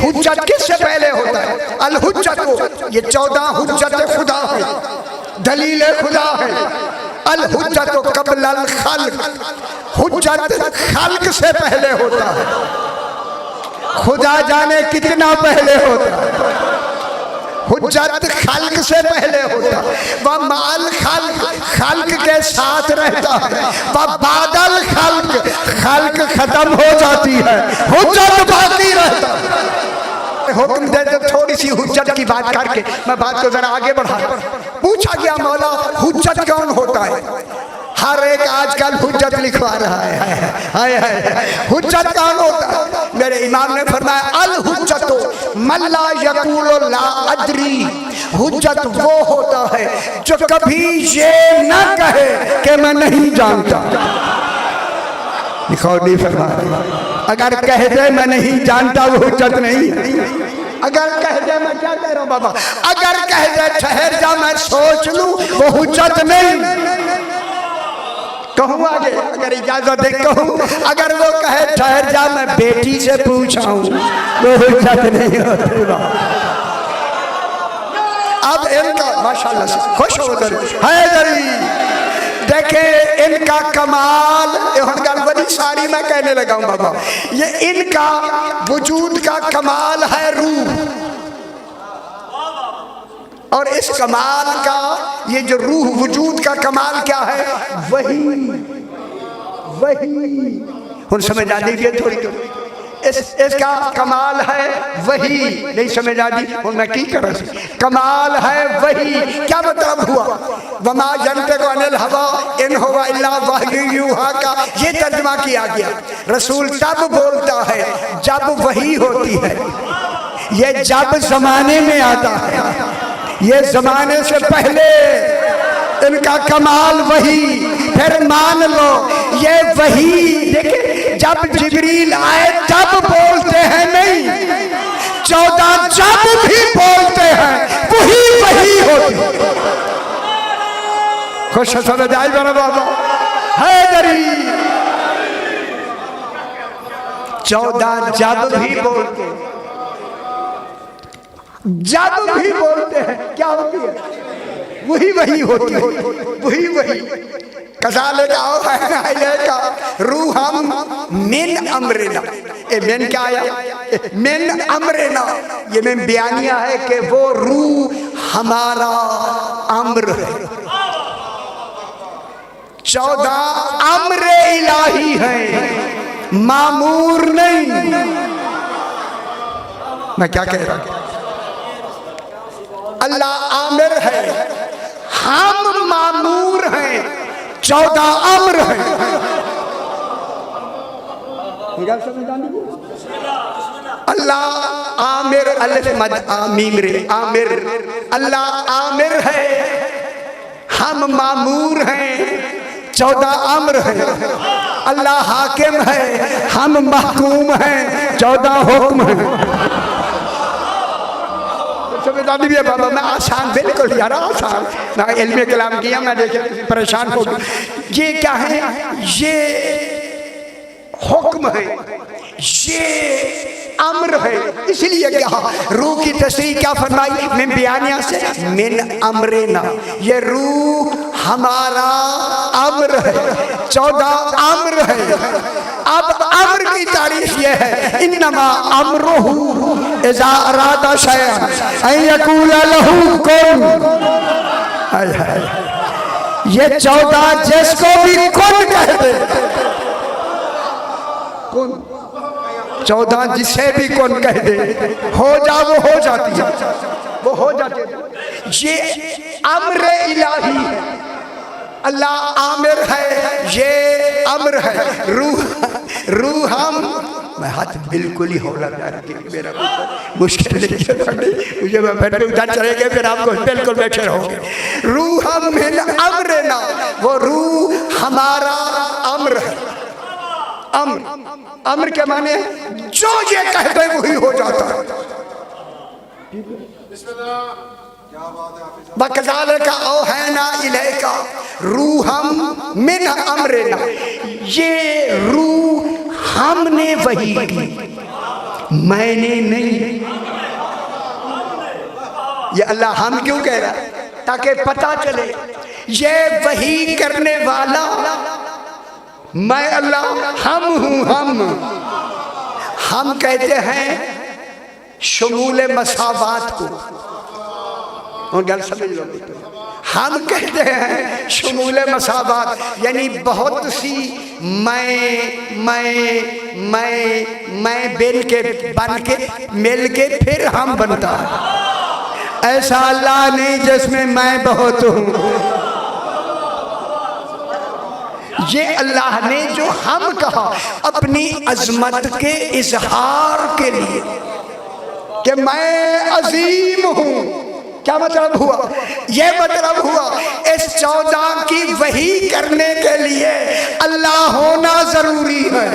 हुज्जत किससे पहले होता है? अल हुज्जत, ये 14 हुज्जत खुदा है, दलील खुदा है। अल हुज्जत कब्ल अल खल्क, हुज्जत खल्क से पहले होता है, खुदा जाने कितना पहले होता है। हुज्जत खल्क से पहले होता, वह माल खल्क, खल्क के साथ रहता है, वह बादल खल्क, खल्क खत्म हो जाती है, हुज्जत बाकी रहता है। हुक्म दे दो थोड़ी सी हुज्जत की बात करके मैं बात को जरा आगे बढ़ा। पूछा गया मौला हुज्जत कौन होता है? हर एक आजकल हुज्जत लिखवा रहा है, हाय हाय। हुज्जत कौन होता है? मेरे इमाम ने फरमाया अल हुज्जत मल्ला यकूल ला अदरी, हुज्जत वो होता है जो कभी ये न कहे कि मैं नहीं जानता। नहीं फरमाया, अगर कह दे मैं नहीं जानता वो हुज्जत नहीं है। अगर कह दे, मैं क्या कह रहा हूँ बाबा, अगर कह दे ठहर जा मैं सोच लूं वो हुज्जत नहीं। कहूँ आगे, अगर इजाजत दे कहूँ, अगर वो कहे ठहर जा मैं बेटी से पूछाऊं वो हुज्जत नहीं होती। अब इनका माशाल्लाह से खुश हो हैदरी देखे इनका कमाल, बड़ी सारी मैं कहने लगा हूँ बाबा, ये इनका वजूद का कमाल है रूह, और इस कमाल का ये जो रूह वजूद का कमाल क्या है? वही हम समझ आ लीजिए थोड़ी थोड़ी, इसका कमाल है वही। नहीं समझ आ दी हूँ मैं की कर, कमाल है वही। क्या मतलब हुआ? वमा यंतिकु अनिल हवा इन हुवा इल्ला वह्यु यूहा का ये तर्जुमा किया गया। रसूल तब बोलता है जब वही होती है, ये जब जमाने में आता है, ये जमाने से पहले इनका कमाल वही। फिर मान लो ये वही, देखिए जब जिब्रील आए तब बोलते हैं नहीं, 14 जब भी बोलते हैं वही होती। खुश समझ आई मेरा बाबा हैदरी, 14 जब भी बोलते, जब भी बोलते हैं क्या होती है? वही होती है, वही। कसाले का रूहम मिन अमरिना, ए मिन क्या आया? मिन अमरिना, ये में बयानिया है कि वो रूह हमारा अम्र है। 14 अम्र इलाही है, मामूर नहीं। मैं क्या कह रहा हूं? अल्लाह आमिर है, हम मामूर हैं, 14 अम्र हैं। अल्लाह आमिर, अल्लाह मद आमीर आमिर, अल्लाह आमिर है, हम मामूर हैं, 14 अम्र हैं। अल्लाह हाकिम है, हम महकूम हैं, 14 हुक्म हैं। भी है बाबा, मैं आसान बिल्कुल यार आसान, मैं इल्मे कलाम किया, मैं देखे परेशान हो गया। ये क्या है? ये हुक्म है, ये अम्र है। इसलिए क्या रूह की तस्रीह क्या फरमाई? मिन बयानिया से मिन अमरिना, ये रूह हमारा अम्र है, 14 अम्र है। अब अम्र की तारीफ ये है, इन्नमा अम्रुहु इज़ा अरादा शयअन अन यक़ूल लहू कुन। ये 14 जिसको भी कुन कह दे, कुन 14 जिसे भी कुन कह दे हो जा, वो हो जाती है, वो हो जाती है। ये अम्र इलाही है, अल्लाह आमिर है, ये अम्र है। रूह हम, मैं हाथ बिल्कुल ही हौला करके मेरा मुश्किल मुझे मैं बैठ पे उधर चले गए, फिर आपको बिल्कुल बैठे रहोगे। रूह हम मिन अम्र ना, वो रूह हमारा अम्र है। अम्र, अम्र के माने जो ये कहते हैं वही हो जाता है। बकज़ालिका औहैना इलैका रूहम मिन अम्रिना, ये रूह हमने वही की, मैंने नहीं। ये अल्लाह हम क्यों कह रहा है? ताकि पता चले ये वही करने वाला मैं अल्लाह हम हूं। हम कहते हैं शमूल मसावात को, और गल समझ लो, हम कहते हैं शमूल मसावात, यानी बहुत सी मैं बेल के बन के मिल के फिर हम बनता है। ऐसा अल्लाह नहीं जिसमें मैं बहुत हूं। ये अल्लाह ने जो हम कहा अपनी अजमत के इजहार के लिए कि मैं अजीम हूं, क्या मतलब हुआ? ये मतलब हुआ इस 14 की वही करने के लिए अल्लाह होना जरूरी है।